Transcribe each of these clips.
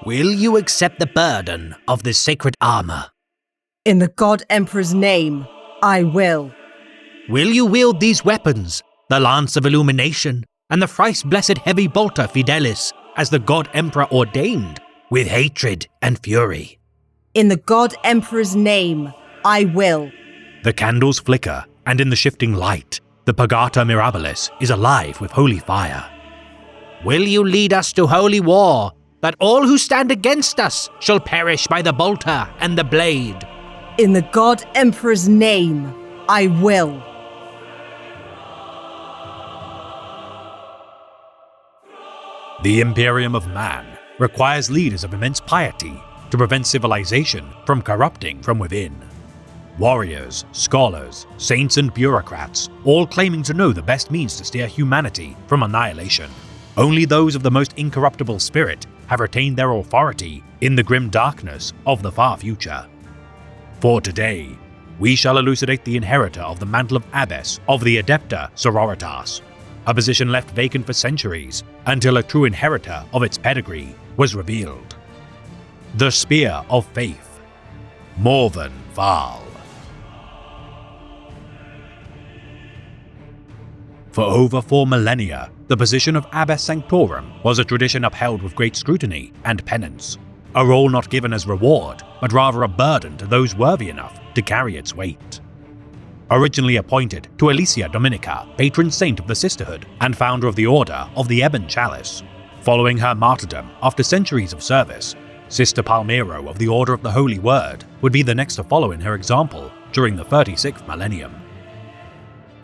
Will you accept the burden of this sacred armor? In the God Emperor's name, I will. Will you wield these weapons, the Lance of Illumination and the thrice-blessed Heavy Bolter Fidelis, as the God Emperor ordained, with hatred and fury? In the God Emperor's name, I will. The candles flicker, and in the shifting light, the Pagata Mirabilis is alive with holy fire. Will you lead us to holy war, that all who stand against us shall perish by the bolter and the blade? In the God Emperor's name, I will. The Imperium of Man requires leaders of immense piety to prevent civilization from corrupting from within. Warriors, scholars, saints and bureaucrats, all claiming to know the best means to steer humanity from annihilation. Only those of the most incorruptible spirit have retained their authority in the grim darkness of the far future. For today, we shall elucidate the inheritor of the mantle of Abbess of the Adepta Sororitas, a position left vacant for centuries until a true inheritor of its pedigree was revealed. The Spear of Faith, Morven Vaal. For over 4 millennia, the position of Abbess Sanctorum was a tradition upheld with great scrutiny and penance, a role not given as reward, but rather a burden to those worthy enough to carry its weight. Originally appointed to Alesia Dominica, patron saint of the sisterhood and founder of the Order of the Ebon Chalice, following her martyrdom after centuries of service, Sister Palmiro of the Order of the Holy Word would be the next to follow in her example during the 36th millennium.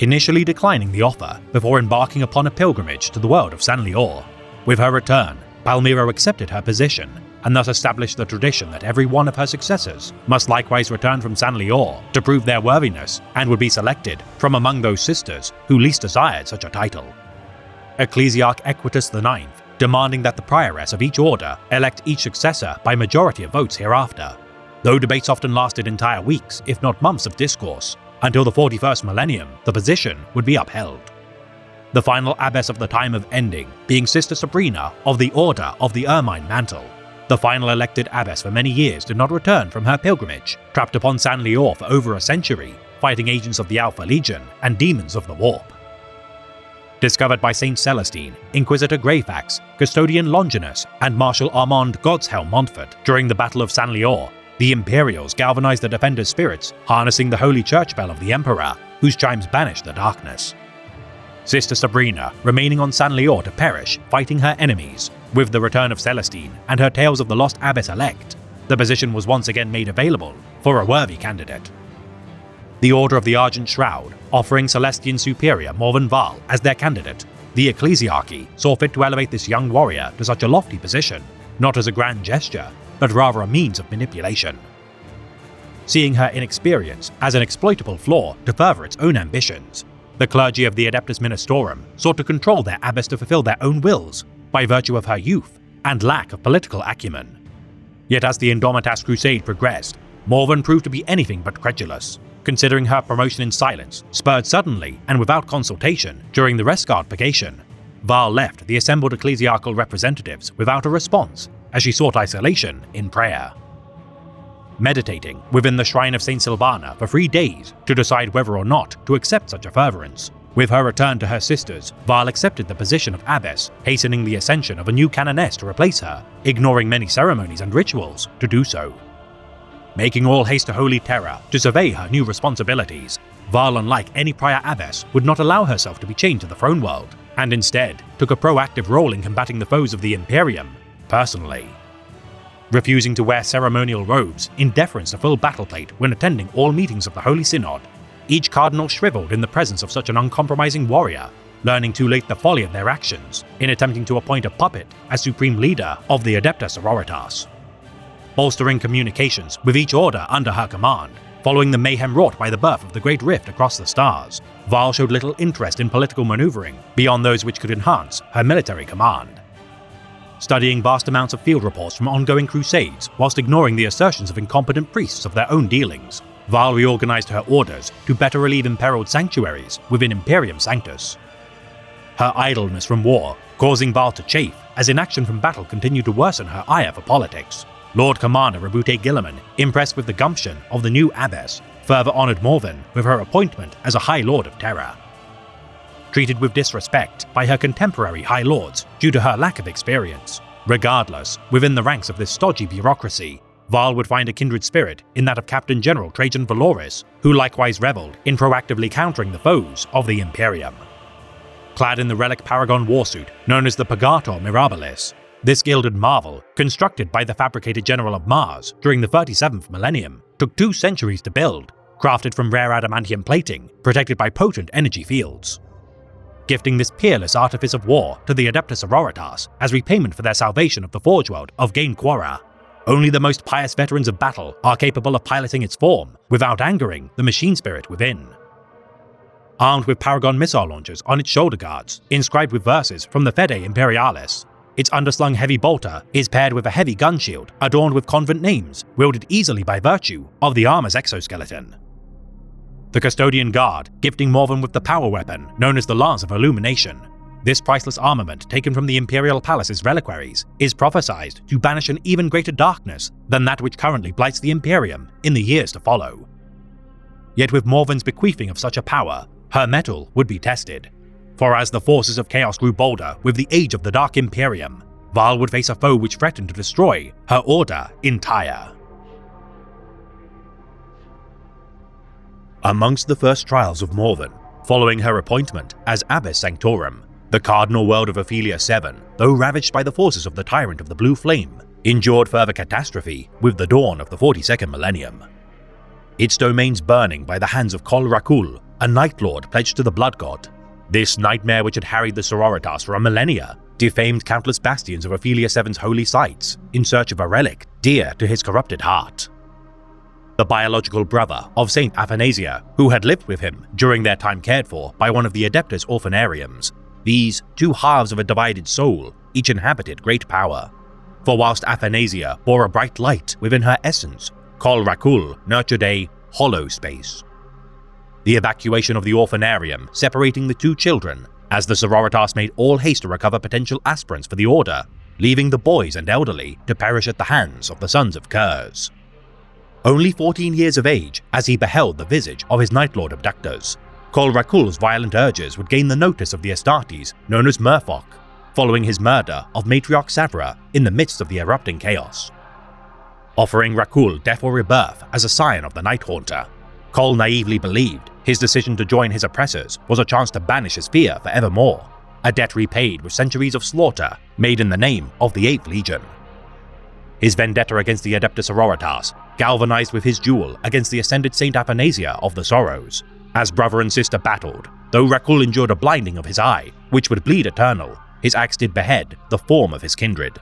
Initially declining the offer before embarking upon a pilgrimage to the world of San'Lior, with her return, Palmiro accepted her position and thus established the tradition that every one of her successors must likewise return from San'Lior to prove their worthiness and would be selected from among those sisters who least desired such a title. Ecclesiarch Equitus IX demanding that the prioress of each order elect each successor by majority of votes hereafter, though debates often lasted entire weeks, if not months of discourse. Until the 41st millennium, the position would be upheld. The final abbess of the time of ending being Sister Sabrina of the Order of the Ermine Mantle. The final elected abbess for many years did not return from her pilgrimage, trapped upon San'Lior for over a century, fighting agents of the Alpha Legion and demons of the Warp. Discovered by Saint Celestine, Inquisitor Greyfax, Custodian Longinus, and Marshal Armand Godshelm Montfort during the Battle of San'Lior, the Imperials galvanized the defenders' spirits, harnessing the holy church bell of the Emperor, whose chimes banished the darkness. Sister Sabrina remaining on San'Lior to perish, fighting her enemies. With the return of Celestine and her tales of the lost abbess-elect, the position was once again made available for a worthy candidate. The Order of the Argent Shroud, offering Celestian Superior Morven Vaal as their candidate, the Ecclesiarchy saw fit to elevate this young warrior to such a lofty position, not as a grand gesture, but rather a means of manipulation. Seeing her inexperience as an exploitable flaw to further its own ambitions, the clergy of the Adeptus Ministorum sought to control their abbess to fulfill their own wills by virtue of her youth and lack of political acumen. Yet as the Indomitas Crusade progressed, Morven proved to be anything but credulous, considering her promotion in silence, spurred suddenly and without consultation during the Resguard Purgation. Vaal left the assembled ecclesiarchal representatives without a response as she sought isolation in prayer. Meditating within the shrine of Saint Silvana for 3 days to decide whether or not to accept such a furtherance. With her return to her sisters, Vaal accepted the position of abbess, hastening the ascension of a new canoness to replace her, ignoring many ceremonies and rituals to do so. Making all haste to Holy Terra to survey her new responsibilities, Vaal, unlike any prior abbess, would not allow herself to be chained to the throne world, and instead took a proactive role in combating the foes of the Imperium, personally. Refusing to wear ceremonial robes in deference to full battle plate when attending all meetings of the Holy Synod, each cardinal shriveled in the presence of such an uncompromising warrior, learning too late the folly of their actions in attempting to appoint a puppet as supreme leader of the Adepta Sororitas. Bolstering communications with each order under her command, following the mayhem wrought by the birth of the Great Rift across the stars, Vaal showed little interest in political maneuvering beyond those which could enhance her military command. Studying vast amounts of field reports from ongoing crusades whilst ignoring the assertions of incompetent priests of their own dealings, Vaal reorganized her orders to better relieve imperiled sanctuaries within Imperium Sanctus. Her idleness from war, causing Vaal to chafe, as inaction from battle continued to worsen her ire for politics. Lord Commander Rabute Gilliman, impressed with the gumption of the new abbess, further honoured Morven with her appointment as a High Lord of Terra. Treated with disrespect by her contemporary High Lords due to her lack of experience, regardless, within the ranks of this stodgy bureaucracy, Varl would find a kindred spirit in that of Captain General Trajan Valoris, who likewise revelled in proactively countering the foes of the Imperium. Clad in the relic Paragon warsuit known as the Pagator Mirabilis, this gilded marvel, constructed by the fabricated General of Mars during the 37th millennium, took 2 centuries to build, crafted from rare adamantium plating protected by potent energy fields. Gifting this peerless artifice of war to the Adeptus Sororitas as repayment for their salvation of the Forge World of Gain Quora. Only the most pious veterans of battle are capable of piloting its form without angering the machine spirit within. Armed with Paragon missile launchers on its shoulder guards, inscribed with verses from the Fede Imperialis, its underslung heavy bolter is paired with a heavy gun shield adorned with convent names, wielded easily by virtue of the armor's exoskeleton. The Custodian Guard, gifting Morven with the power weapon known as the Lance of Illumination. This priceless armament, taken from the Imperial Palace's reliquaries, is prophesied to banish an even greater darkness than that which currently blights the Imperium in the years to follow. Yet with Morven's bequeathing of such a power, her mettle would be tested. For as the forces of chaos grew bolder with the age of the Dark Imperium, Varl would face a foe which threatened to destroy her order entire. Amongst the first trials of Morven, following her appointment as Abbess Sanctorum, the cardinal world of Ophelia VII, though ravaged by the forces of the Tyrant of the Blue Flame, endured further catastrophe with the dawn of the 42nd millennium. Its domains burning by the hands of Kol Rakul, a Night Lord pledged to the Blood God. This nightmare which had harried the Sororitas for a millennia, defamed countless bastions of Ophelia VII's holy sites in search of a relic dear to his corrupted heart. The biological brother of Saint Athanasia, who had lived with him during their time cared for by one of the Adeptus Orphanariums, these 2 halves of a divided soul each inhabited great power. For whilst Athanasia bore a bright light within her essence, Kol Rakul nurtured a hollow space. The evacuation of the Orphanarium separating the 2 children, as the Sororitas made all haste to recover potential aspirants for the Order, leaving the boys and elderly to perish at the hands of the Sons of Curse. Only 14 years of age as he beheld the visage of his Night Lord abductors, Kol Rakul's violent urges would gain the notice of the Astartes known as Murphok, following his murder of Matriarch Savra in the midst of the erupting chaos. Offering Rakul death or rebirth as a sign of the Night Haunter, Kol naively believed his decision to join his oppressors was a chance to banish his fear forevermore, a debt repaid with centuries of slaughter made in the name of the 8th Legion. His vendetta against the Adeptus Sororitas galvanized with his duel against the ascended Saint Athanasia of the Sorrows. As brother and sister battled, though Rakul endured a blinding of his eye, which would bleed eternal, his axe did behead the form of his kindred.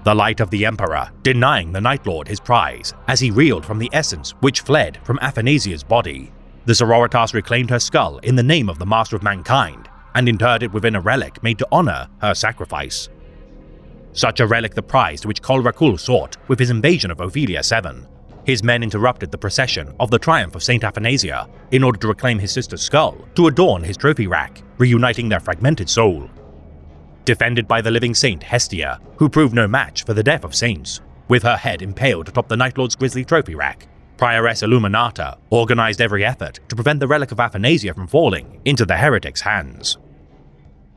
The light of the Emperor denying the Night Lord his prize as he reeled from the essence which fled from Athanasia's body. The Sororitas reclaimed her skull in the name of the Master of Mankind and interred it within a relic made to honor her sacrifice. Such a relic the prize to which Kol Rakul sought with his invasion of Ophelia VII. His men interrupted the procession of the triumph of Saint Athanasia in order to reclaim his sister's skull to adorn his trophy rack, reuniting their fragmented soul. Defended by the living saint Hestia, who proved no match for the death of saints, with her head impaled atop the Night Lord's grisly trophy rack, Prioress Illuminata organized every effort to prevent the relic of Athanasia from falling into the heretics' hands.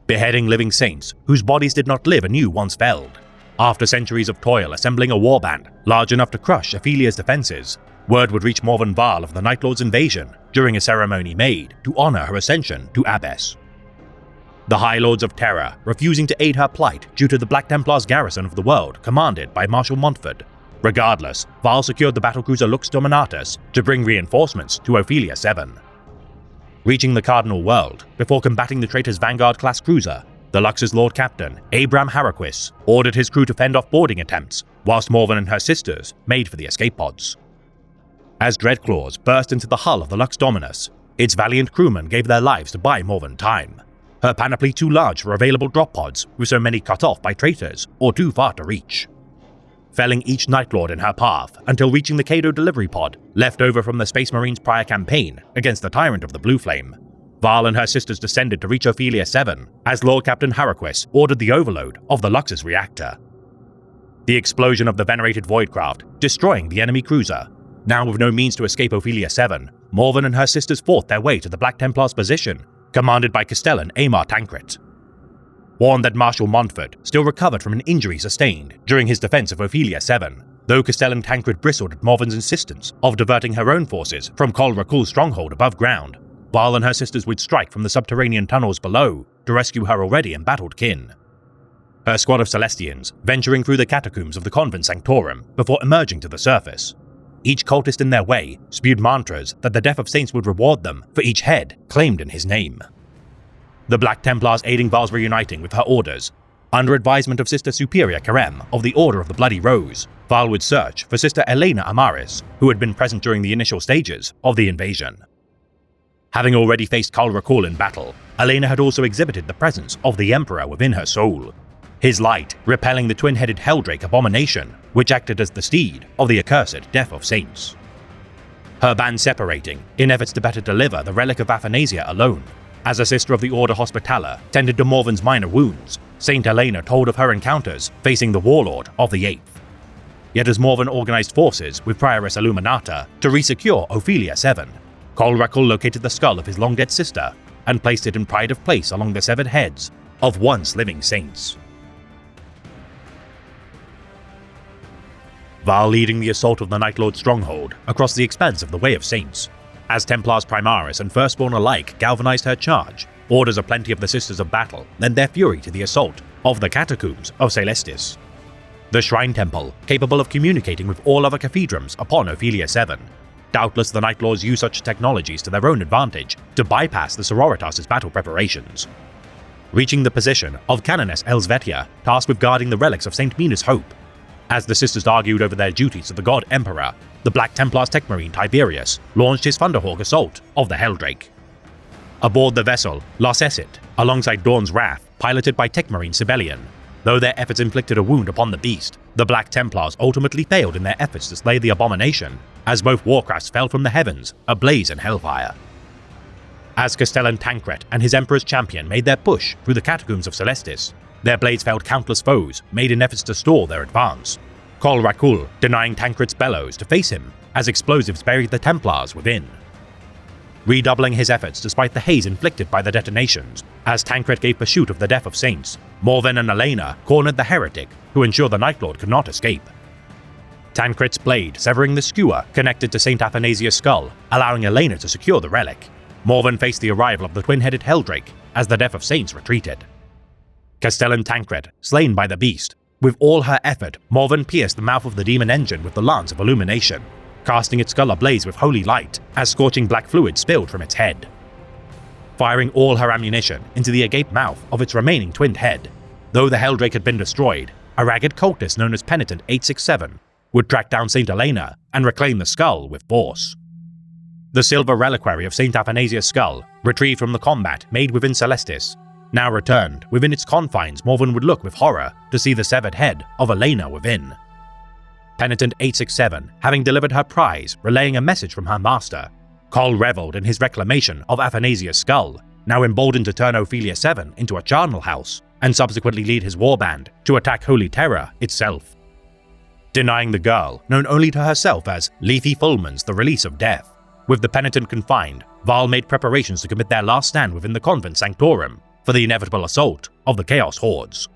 Beheading living saints whose bodies did not live anew once felled. After centuries of toil assembling a warband large enough to crush Ophelia's defenses, word would reach Morven Varl of the Night Lord's invasion during a ceremony made to honor her ascension to Abbess. The High Lords of Terra refusing to aid her plight due to the Black Templar's garrison of the world commanded by Marshal Montford. Regardless, Varl secured the battlecruiser Lux Dominatus to bring reinforcements to Ophelia VII. Reaching the Cardinal World before combating the traitor's Vanguard-class cruiser, the Lux's Lord Captain, Abram Haraquis, ordered his crew to fend off boarding attempts, whilst Morven and her sisters made for the escape pods. As Dreadclaws burst into the hull of the Lux Dominus, its valiant crewmen gave their lives to buy Morven time, her panoply too large for available drop pods with so many cut off by traitors or too far to reach. Felling each Night Lord in her path until reaching the Cato delivery pod left over from the Space Marines' prior campaign against the Tyrant of the Blue Flame, Val and her sisters descended to reach Ophelia 7 as Lord Captain Haraquis ordered the overload of the Luxus reactor. The explosion of the venerated Voidcraft, destroying the enemy cruiser. Now with no means to escape Ophelia 7, Morven and her sisters fought their way to the Black Templars' position, commanded by Castellan Aemar Tancred. Warned that Marshal Montfort still recovered from an injury sustained during his defense of Ophelia 7, though Castellan Tancred bristled at Morven's insistence of diverting her own forces from Kol Rakul's stronghold above ground, Val and her sisters would strike from the subterranean tunnels below to rescue her already embattled kin. Her squad of Celestians venturing through the catacombs of the Convent Sanctorum before emerging to the surface. Each cultist in their way spewed mantras that the death of saints would reward them for each head claimed in his name. The Black Templars aiding Val's reuniting with her orders. Under advisement of Sister Superior Karem of the Order of the Bloody Rose, Val would search for Sister Elena Amaris, who had been present during the initial stages of the invasion. Having already faced Kol Rakul in battle, Elena had also exhibited the presence of the Emperor within her soul, his light repelling the twin-headed Helldrake abomination, which acted as the steed of the accursed Death of Saints. Her band separating in efforts to better deliver the relic of Athanasia alone. As a sister of the Order Hospitaller tended to Morven's minor wounds, Saint Helena told of her encounters facing the Warlord of the Eighth. Yet as Morven organized forces with Prioress Illuminata to resecure Ophelia 7, Kol Rakul located the skull of his long-dead sister and placed it in pride of place along the severed heads of once living saints. Val leading the assault of the Night Lord's stronghold across the expanse of the Way of Saints. As Templars Primaris and Firstborn alike galvanized her charge, orders of plenty of the Sisters of Battle lent their fury to the assault of the catacombs of Celestis. The Shrine Temple, capable of communicating with all other cathedrals upon Ophelia 7. Doubtless the Night Lords use such technologies to their own advantage to bypass the Sororitas' battle preparations. Reaching the position of Canoness Elsvetia, tasked with guarding the relics of St. Mina's Hope. As the sisters argued over their duties to the God Emperor, the Black Templars Techmarine Tiberius launched his Thunderhawk assault of the Helldrake. Aboard the vessel, Los Esset, alongside Dawn's Wrath, piloted by Techmarine Sibelian. Though their efforts inflicted a wound upon the beast, the Black Templars ultimately failed in their efforts to slay the abomination, as both warcrafts fell from the heavens, ablaze in hellfire. As Castellan Tancred and his Emperor's champion made their push through the catacombs of Celestis, their blades felled countless foes made in efforts to stall their advance. Kol Rakul denying Tancred's bellows to face him as explosives buried the Templars within. Redoubling his efforts despite the haze inflicted by the detonations, as Tancred gave pursuit of the Death of Saints, Morven and Elena cornered the heretic who ensured the Night Lord could not escape. Tancred's blade severing the skewer connected to St. Athanasia's skull, allowing Elena to secure the relic. Morven faced the arrival of the twin-headed Helldrake as the Death of Saints retreated. Castellan Tancred, slain by the beast. With all her effort, Morven pierced the mouth of the demon engine with the lance of illumination, casting its skull ablaze with holy light as scorching black fluid spilled from its head. Firing all her ammunition into the agape mouth of its remaining twinned head, though the Helldrake had been destroyed, a ragged cultist known as Penitent 867 would track down St. Helena and reclaim the skull with force. The silver reliquary of St. Athanasia's skull, retrieved from the combat made within Celestis, now returned within its confines, Morven would look with horror to see the severed head of Elena within. Penitent 867, having delivered her prize, relaying a message from her master, Kol reveled in his reclamation of Athanasia's skull, now emboldened to turn Ophelia 7 into a charnel house, and subsequently lead his warband to attack Holy Terror itself. Denying the girl, known only to herself as Lethe Fulman's The Release of Death. With the penitent confined, Val made preparations to commit their last stand within the Convent Sanctorum for the inevitable assault of the Chaos Hordes.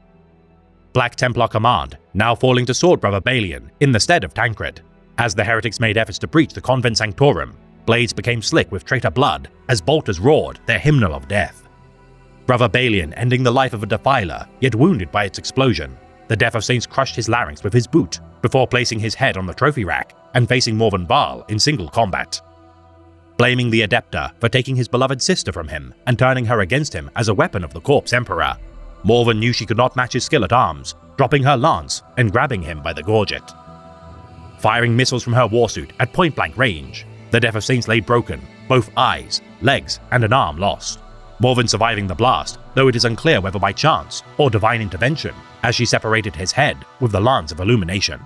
Black Templar command now falling to Sword Brother Balian in the stead of Tancred. As the heretics made efforts to breach the Convent Sanctorum, blades became slick with traitor blood as bolters roared their hymnal of death. Brother Balian ending the life of a defiler, yet wounded by its explosion. The Death of Saints crushed his larynx with his boot before placing his head on the trophy rack and facing Morven Val in single combat. Blaming the Adepta for taking his beloved sister from him and turning her against him as a weapon of the Corpse Emperor, Morven knew she could not match his skill at arms, dropping her lance and grabbing him by the gorget. Firing missiles from her warsuit at point-blank range, the Death of Saints lay broken, both eyes, legs, and an arm lost. Morven surviving the blast, though it is unclear whether by chance or divine intervention, as she separated his head with the lance of illumination.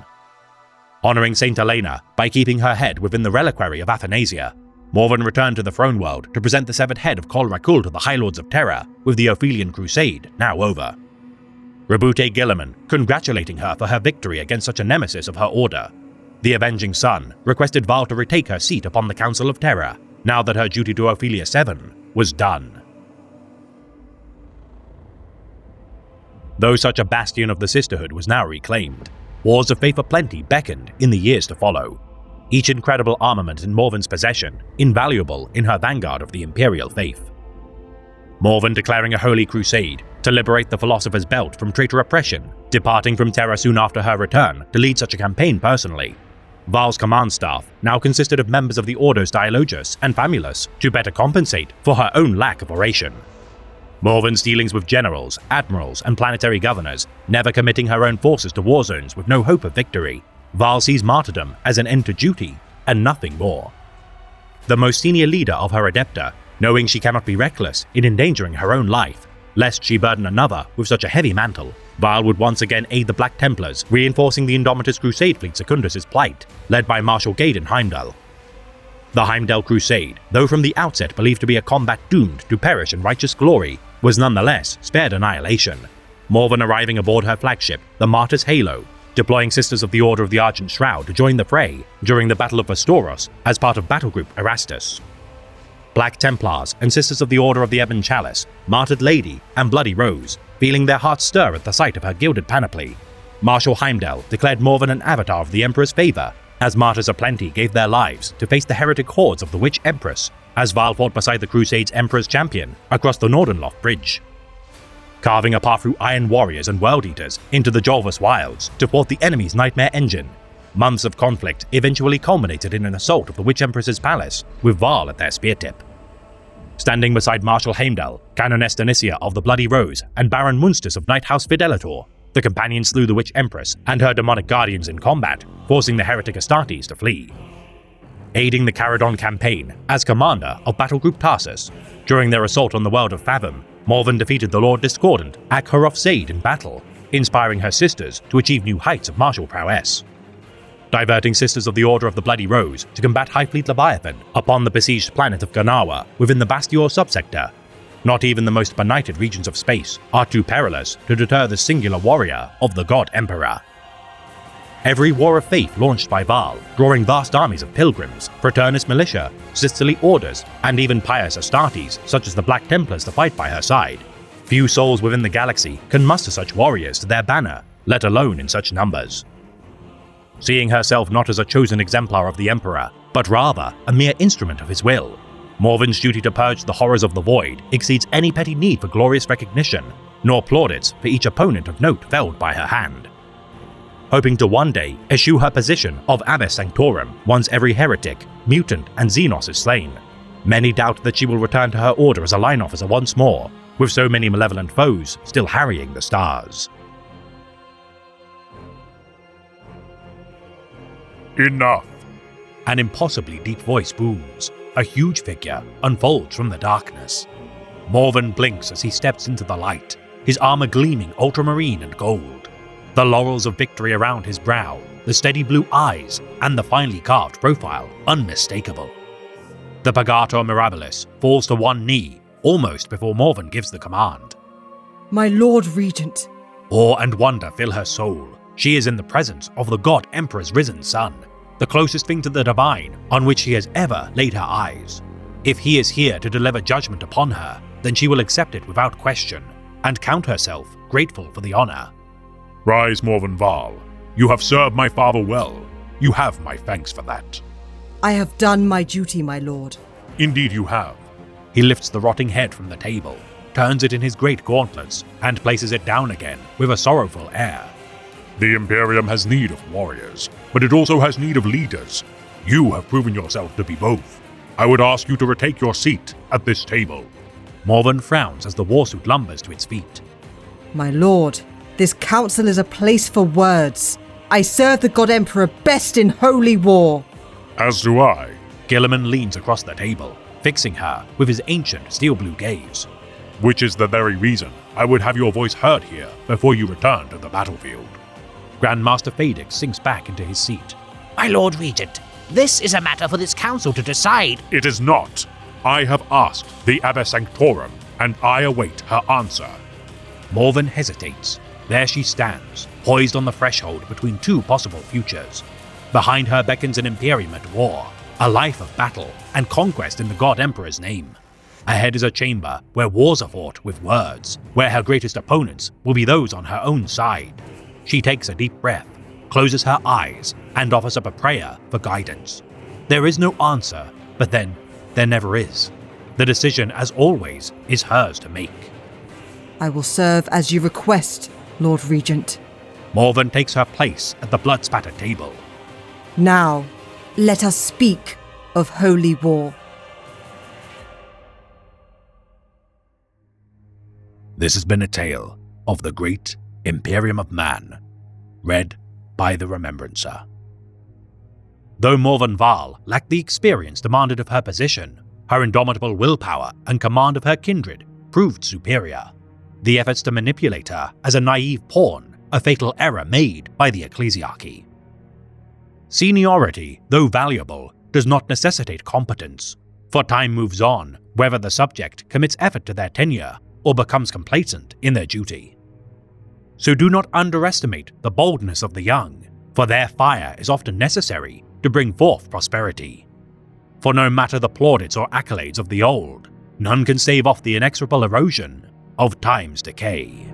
Honoring St. Helena by keeping her head within the reliquary of Athanasia, Morven returned to the throne world to present the severed head of Kol Rakul to the High Lords of Terra, with the Ophelian Crusade now over. Rabute Guilliman congratulating her for her victory against such a nemesis of her order. The Avenging Sun requested Val to retake her seat upon the Council of Terra, now that her duty to Ophelia 7 was done. Though such a bastion of the Sisterhood was now reclaimed, wars of faith aplenty beckoned in the years to follow. Each incredible armament in Morven's possession, invaluable in her vanguard of the Imperial faith. Morven declaring a holy crusade to liberate the Philosopher's Belt from traitor oppression, departing from Terra soon after her return to lead such a campaign personally. Val's command staff now consisted of members of the Ordos Dialogus and Famulus to better compensate for her own lack of oration. Morven's dealings with generals, admirals, and planetary governors, never committing her own forces to war zones with no hope of victory. Val sees martyrdom as an end to duty and nothing more. The most senior leader of her Adepta, knowing she cannot be reckless in endangering her own life, lest she burden another with such a heavy mantle, Val would once again aid the Black Templars, reinforcing the Indomitus Crusade fleet Secundus' plight, led by Marshal Gaydon Heimdall. The Heimdall Crusade, though from the outset believed to be a combat doomed to perish in righteous glory, was nonetheless spared annihilation. Morven arriving aboard her flagship, the Martyr's Halo, deploying Sisters of the Order of the Argent Shroud to join the fray during the Battle of Vastoros as part of Battle Group Erastus. Black Templars and Sisters of the Order of the Ebon Chalice, Martyred Lady, and Bloody Rose, feeling their hearts stir at the sight of her gilded panoply. Marshal Heimdall declared Morven an avatar of the Emperor's favor, as martyrs aplenty gave their lives to face the heretic hordes of the Witch Empress, as Val fought beside the Crusade's Emperor's champion across the Nordenloft Bridge. Carving a path through Iron Warriors and World Eaters into the Jolvus Wilds to thwart the enemy's nightmare engine, months of conflict eventually culminated in an assault of the Witch Empress's palace, with Val at their spear tip. Standing beside Marshal Heimdall, Canoness Donicia of the Bloody Rose, and Baron Munstus of Night House Fidelator, the companions slew the Witch Empress and her demonic guardians in combat, forcing the heretic Astartes to flee. Aiding the Caradon campaign as commander of Battle Group Tarsus, during their assault on the world of Fathom, Morven defeated the Lord Discordant, Akharoth Zaid, in battle, inspiring her sisters to achieve new heights of martial prowess. Diverting Sisters of the Order of the Bloody Rose to combat High Fleet Leviathan upon the besieged planet of Ganawa within the Bastior subsector. Not even the most benighted regions of space are too perilous to deter the singular warrior of the God Emperor. Every war of faith launched by Val, drawing vast armies of pilgrims, fraternist militia, sisterly orders, and even pious Astartes such as the Black Templars to fight by her side. Few souls within the galaxy can muster such warriors to their banner, let alone in such numbers. Seeing herself not as a chosen exemplar of the Emperor, but rather a mere instrument of his will, Morven's duty to purge the horrors of the Void exceeds any petty need for glorious recognition, nor plaudits for each opponent of note felled by her hand. Hoping to one day eschew her position of Abbess Sanctorum once every heretic, mutant, and Xenos is slain, many doubt that she will return to her order as a line officer once more, with so many malevolent foes still harrying the stars. Enough! An impossibly deep voice booms. A huge figure unfolds from the darkness. Morven blinks as he steps into the light, his armor gleaming ultramarine and gold. The laurels of victory around his brow, the steady blue eyes, and the finely carved profile unmistakable. The Pagator Mirabilis falls to one knee, almost before Morven gives the command. My Lord Regent. Awe and wonder fill her soul. She is in the presence of the God Emperor's risen son, the closest thing to the divine on which she has ever laid her eyes. If he is here to deliver judgment upon her, then she will accept it without question, and count herself grateful for the honor. Rise, Morven Val. You have served my father well. You have my thanks for that. I have done my duty, my lord. Indeed you have. He lifts the rotting head from the table, turns it in his great gauntlets, and places it down again with a sorrowful air. The Imperium has need of warriors, but it also has need of leaders. You have proven yourself to be both. I would ask you to retake your seat at this table. Morven frowns as the warsuit lumbers to its feet. My lord, this council is a place for words. I serve the God Emperor best in holy war. As do I. Guilliman leans across the table, fixing her with his ancient steel-blue gaze. Which is the very reason I would have your voice heard here before you return to the battlefield. Grandmaster Fadix sinks back into his seat. My Lord Regent, This is a matter for this council to decide. It is not. I have asked the Abbess Sanctorum, and I await her answer. Morven hesitates. There she stands, poised on the threshold between two possible futures. Behind her beckons an Imperium at war, a life of battle and conquest in the God Emperor's name. Ahead is a chamber where wars are fought with words, where her greatest opponents will be those on her own side. She takes a deep breath, closes her eyes, and offers up a prayer for guidance. There is no answer, but then there never is. The decision, as always, is hers to make. I will serve as you request, Lord Regent. Morven takes her place at the blood-spattered table. Now, let us speak of holy war. This has been a tale of the Great Imperium of Man, read by the Remembrancer. Though Morven Vahl lacked the experience demanded of her position, her indomitable willpower and command of her kindred proved superior. The efforts to manipulate her as a naive pawn, a fatal error made by the ecclesiarchy. Seniority, though valuable, does not necessitate competence, for time moves on whether the subject commits effort to their tenure or becomes complacent in their duty. So do not underestimate the boldness of the young, for their fire is often necessary to bring forth prosperity. For no matter the plaudits or accolades of the old, none can stave off the inexorable erosion of time's decay.